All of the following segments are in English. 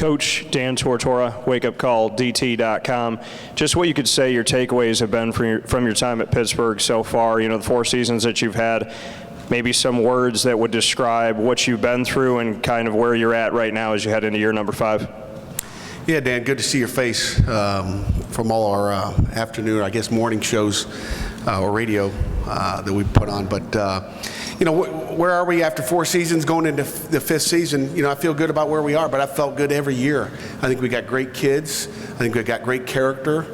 Coach Dan Tortora, wakeupcalldt.com. Just what you could say your takeaways have been from your time at Pittsburgh so far, the 4 seasons that you've had, maybe some words that would describe what you've been through and kind of where you're at right now as you head into year number 5. Yeah, Dan, good to see your face from all our afternoon, I guess, morning shows or radio that we put on. But, where are we after 4 seasons going into the 5th season? I feel good about where we are, but I felt good every year. I think we got great kids. I think we got great character.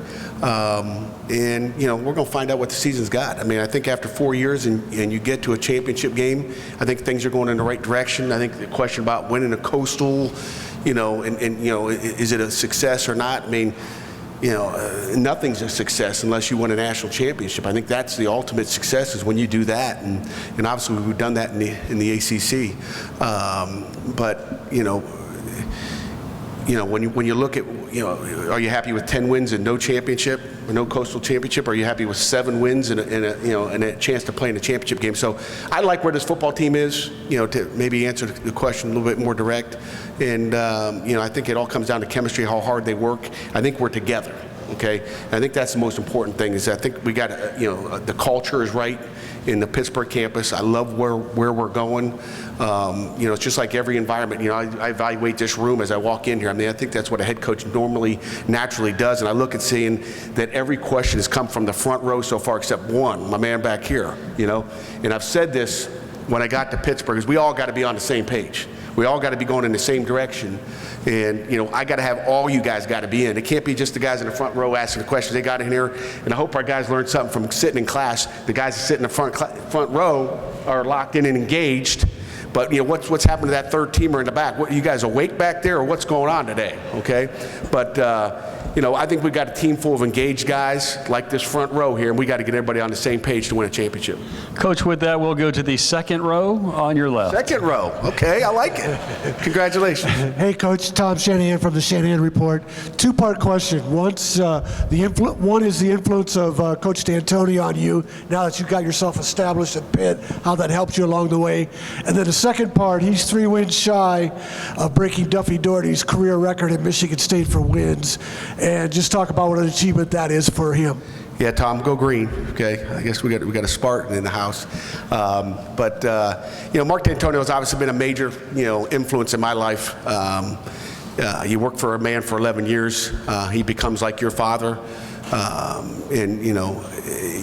And we're going to find out what the season's got. I mean, I think after 4 years and you get to a championship game, I think things are going in the right direction. I think the question about winning a Coastal, is it a success or not? I mean, nothing's a success unless you win a national championship. I think that's the ultimate success is when you do that, and obviously we've done that in the ACC. When you look at, are you happy with 10 wins and no championship or no Coastal championship? Are you happy with 7 wins and a chance to play in a championship game? So I like where this football team is, to maybe answer the question a little bit more direct. And, I think it all comes down to chemistry, how hard they work. I think we're together, okay? And I think that's the most important thing is I think we got, the culture is right in the Pittsburgh campus. I love where we're going. It's just like every environment. I evaluate this room as I walk in here. I mean, I think that's what a head coach naturally does. And I look at seeing that every question has come from the front row so far except one, my man back here, And I've said this when I got to Pittsburgh, is we all got to be on the same page. We all got to be going in the same direction. And, I got to have all you guys got to be in. It can't be just the guys in the front row asking the questions. They got in here. And I hope our guys learned something from sitting in class. The guys that sit in the front row are locked in and engaged. But, what's happened to that third teamer in the back? What, you guys awake back there, or what's going on today? Okay? But, I think we've got a team full of engaged guys like this front row here, and we got to get everybody on the same page to win a championship. Coach, with that, we'll go to the second row on your left. Second row. Okay, I like it. Congratulations. Hey, Coach. Tom Shanahan from the Shanahan Report. 2-part question. One is the influence of Coach D'Antoni on you now that you got yourself established at Pitt, how that helped you along the way. And then the second part, he's 3 wins shy of breaking Duffy Daugherty's career record at Michigan State for wins. And just talk about what an achievement that is for him. Yeah, Tom, go green. Okay, I guess we got a Spartan in the house. Mark D'Antoni has obviously been a major influence in my life. You work for a man for 11 years. He becomes like your father.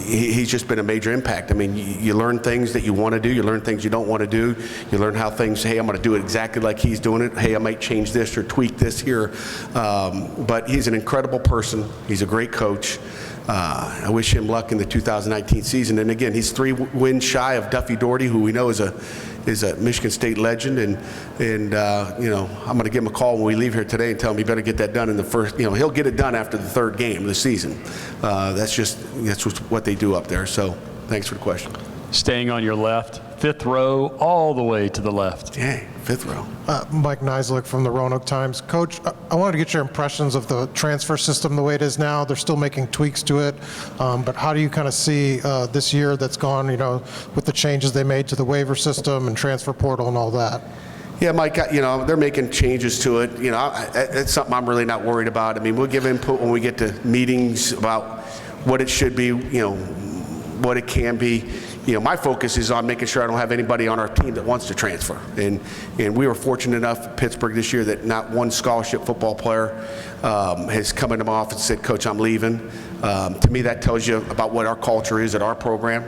He's just been a major impact. I mean, you learn things that you want to do. You learn things you don't want to do. You learn how things, hey, I'm going to do it exactly like he's doing it. Hey, I might change this or tweak this here. But he's an incredible person. He's a great coach. I wish him luck in the 2019 season. And again, he's 3 wins shy of Duffy Daugherty, who we know is a Michigan State legend. And I'm going to give him a call when we leave here today and tell him he better get that done in the first. He'll get it done after the 3rd game of the season. That's what they do up there. So thanks for the question. Staying on your left, 5th row, all the way to the left. Yeah, 5th row. Mike Neislick from the Roanoke Times. Coach, I wanted to get your impressions of the transfer system the way it is now. They're still making tweaks to it, but how do you kind of see this year that's gone, with the changes they made to the waiver system and transfer portal and all that? Yeah, Mike, they're making changes to it. It's something I'm really not worried about. I mean, we'll give input when we get to meetings about what it should be, what it can be. My focus is on making sure I don't have anybody on our team that wants to transfer. And we were fortunate enough in Pittsburgh this year that not one scholarship football player has come into my office and said, Coach, I'm leaving. To me, that tells you about what our culture is at our program.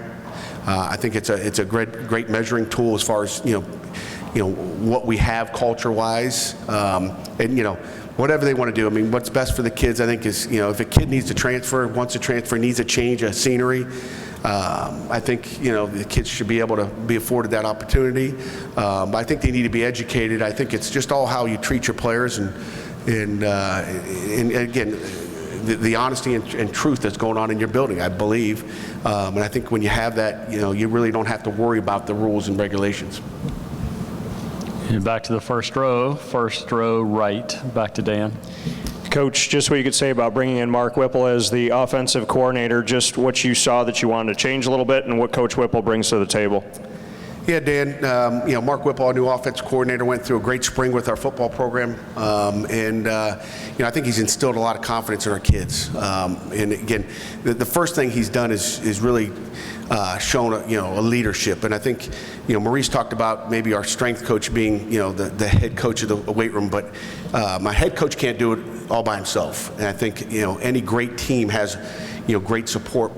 I think it's a great measuring tool as far as what we have culture-wise, and whatever they want to do. I mean, what's best for the kids, I think, is if a kid needs to transfer, wants to transfer, needs a change of scenery, I think the kids should be able to be afforded that opportunity. But I think they need to be educated. I think it's just all how you treat your players, and again, the honesty and truth that's going on in your building, I believe. And I think when you have that, you really don't have to worry about the rules and regulations. And back to the first row right, back to Dan. Coach, just what you could say about bringing in Mark Whipple as the offensive coordinator, just what you saw that you wanted to change a little bit and what Coach Whipple brings to the table. Yeah, Dan, Mark Whipple, our new offense coordinator, went through a great spring with our football program. I think he's instilled a lot of confidence in our kids. And again, the first thing he's done is really shown a leadership. And I think, Maurice talked about maybe our strength coach being, the head coach of the weight room, but my head coach can't do it all by himself. And I think, any great team has, great support,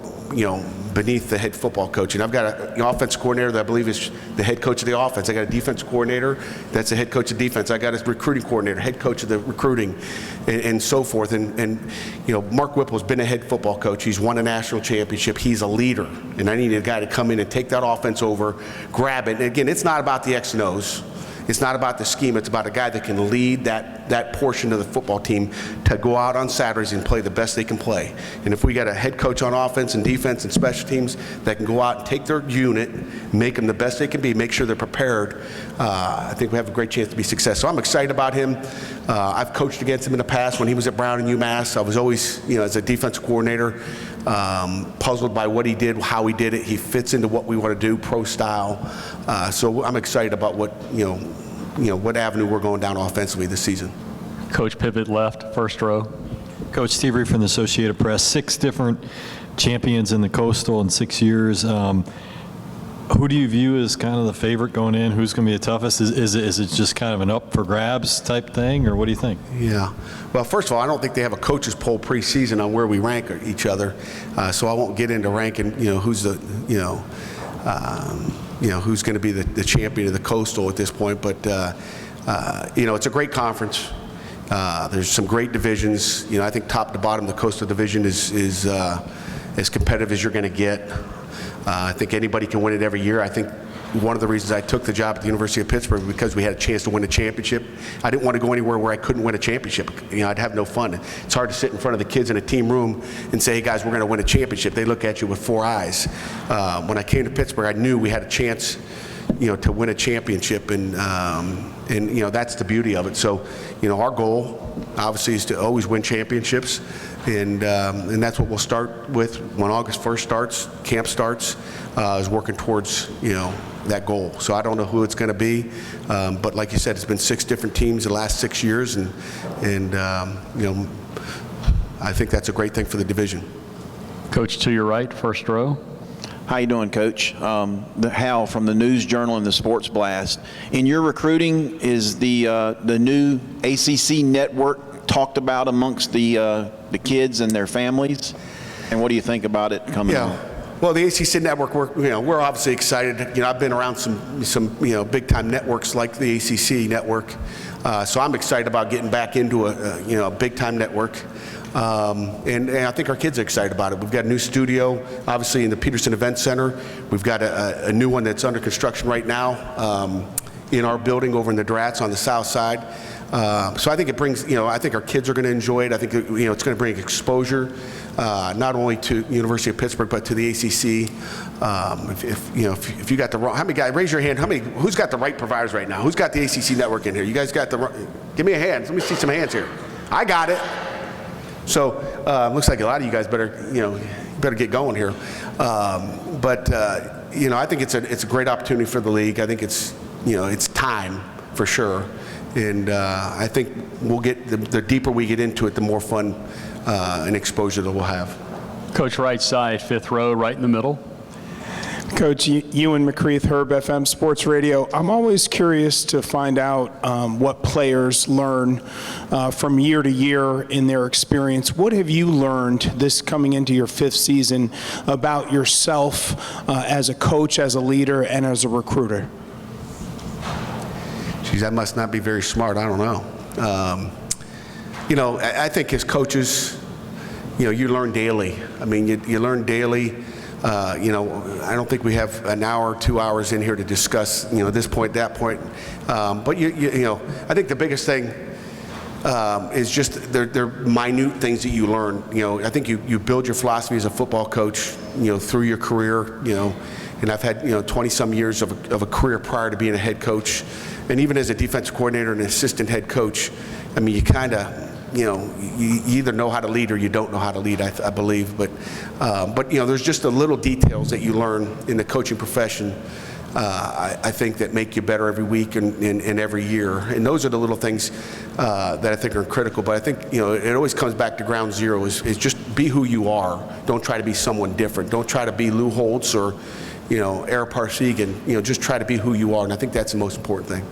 beneath the head football coach. And I've got an offense coordinator that I believe is the head coach of the offense. I got a defense coordinator that's the head coach of defense. I got a recruiting coordinator, head coach of the recruiting, and so forth. And Mark Whipple has been a head football coach. He's won a national championship. He's a leader. And I need a guy to come in and take that offense over, grab it. And again, it's not about the X and O's. It's not about the scheme. It's about a guy that can lead that portion of the football team to go out on Saturdays and play the best they can play. And if we got a head coach on offense and defense and special teams that can go out and take their unit, make them the best they can be, make sure they're prepared, I think we have a great chance to be successful. So I'm excited about him. I've coached against him in the past when he was at Brown and UMass. I was always, as a defensive coordinator, puzzled by what he did, how he did it. He fits into what we want to do, pro style. So I'm excited about what avenue we're going down offensively this season. Coach pivot left, first row. Coach Steve Reed from the Associated Press. 6 different champions in the Coastal in 6 years. Who do you view as kind of the favorite going in? Who's going to be the toughest? Is it just kind of an up for grabs type thing, or what do you think? Yeah. Well, first of all, I don't think they have a coaches poll preseason on where we rank each other, so I won't get into ranking. Who's the who's going to be the champion of the Coastal at this point. But, it's a great conference. There's some great divisions. I think top to bottom, the Coastal Division is as competitive as you're going to get. I think anybody can win it every year. I think one of the reasons I took the job at the University of Pittsburgh because we had a chance to win a championship. I didn't want to go anywhere where I couldn't win a championship. I'd have no fun. It's hard to sit in front of the kids in a team room and say, hey guys, we're going to win a championship. They look at you with 4 eyes. When I came to Pittsburgh, I knew we had a chance, to win a championship, and that's the beauty of it. So, our goal obviously is to always win championships, and that's what we'll start with when August 1st starts, camp starts, is working towards, that goal. So I don't know who it's going to be, but like you said, it's been 6 different teams the last 6 years, and I think that's a great thing for the division. Coach to your right, first row. How you doing, Coach? Hal from the News Journal and the Sports Blast. In your recruiting, is the new ACC network talked about amongst the kids and their families? And what do you think about it coming on? Well, the ACC network, we're obviously excited. I've been around some big-time networks like the ACC network, so I'm excited about getting back into a big-time network. And I think our kids are excited about it. We've got a new studio, obviously, in the Peterson Event Center. We've got a new one that's under construction right now in our building over in the Drats on the south side. So I think it brings, I think our kids are going to enjoy it. I think, it's going to bring exposure not only to University of Pittsburgh, but to the ACC. If you got the wrong, how many guys, raise your hand, who's got the right providers right now? Who's got the ACC network in here? You guys got give me a hand. Let me see some hands here. I got it. So looks like a lot of you guys better get going here. But I think it's a great opportunity for the league. I think it's time for sure. And I think we'll get the deeper we get into it, the more fun and exposure that we'll have. Coach right side, 5th row, right in the middle. Coach Ewan McCreath, Herb FM Sports Radio. I'm always curious to find out what players learn from year to year in their experience. What have you learned this coming into your 5th season about yourself as a coach, as a leader, and as a recruiter? Geez, I must not be very smart. I don't know. I think as coaches, you learn daily. I mean, you learn daily. I don't think we have an hour, 2 hours in here to discuss, this point, that point. But I think the biggest thing is just they're minute things that you learn. I think you build your philosophy as a football coach, through your career. And I've had 20-some years of a career prior to being a head coach, and even as a defensive coordinator and an assistant head coach. I mean, you kind of. You either know how to lead or you don't know how to lead, I believe. But there's just the little details that you learn in the coaching profession I think that make you better every week and every year. And those are the little things that I think are critical. But I think, it always comes back to ground zero is just be who you are. Don't try to be someone different. Don't try to be Lou Holtz or, Eric Parsegan. Just try to be who you are. And I think that's the most important thing.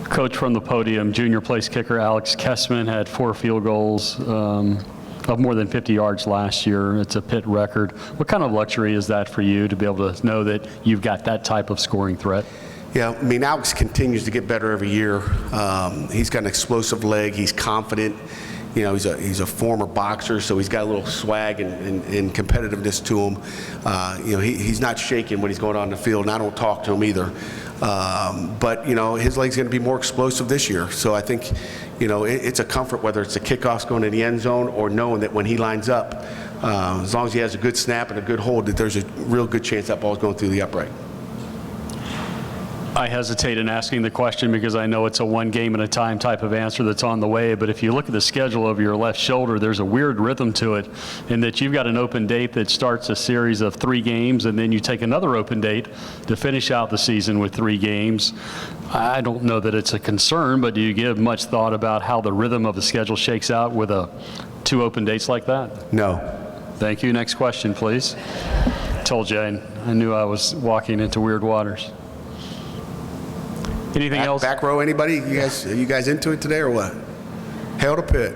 Coach, from the podium, junior place kicker Alex Kessman had 4 field goals of more than 50 yards last year. It's a Pitt record. What kind of luxury is that for you to be able to know that you've got that type of scoring threat? Yeah, I mean, Alex continues to get better every year. He's got an explosive leg. He's confident. He's a former boxer, so he's got a little swag and competitiveness to him. He's not shaking when he's going on the field, and I don't talk to him either. But his leg's going to be more explosive this year. So I think, it's a comfort whether it's the kickoffs going in the end zone or knowing that when he lines up, as long as he has a good snap and a good hold, that there's a real good chance that ball's going through the upright. I hesitate in asking the question because I know it's a one game at a time type of answer that's on the way, but if you look at the schedule of your left shoulder, there's a weird rhythm to it in that you've got an open date that starts a series of 3 games, and then you take another open date to finish out the season with 3 games. I don't know that it's a concern, but do you give much thought about how the rhythm of the schedule shakes out with 2 open dates like that? No. Thank you. Next question, please. Told you, I knew I was walking into weird waters. Anything else? Back row, anybody? You guys into it today or what? Hail to Pitt.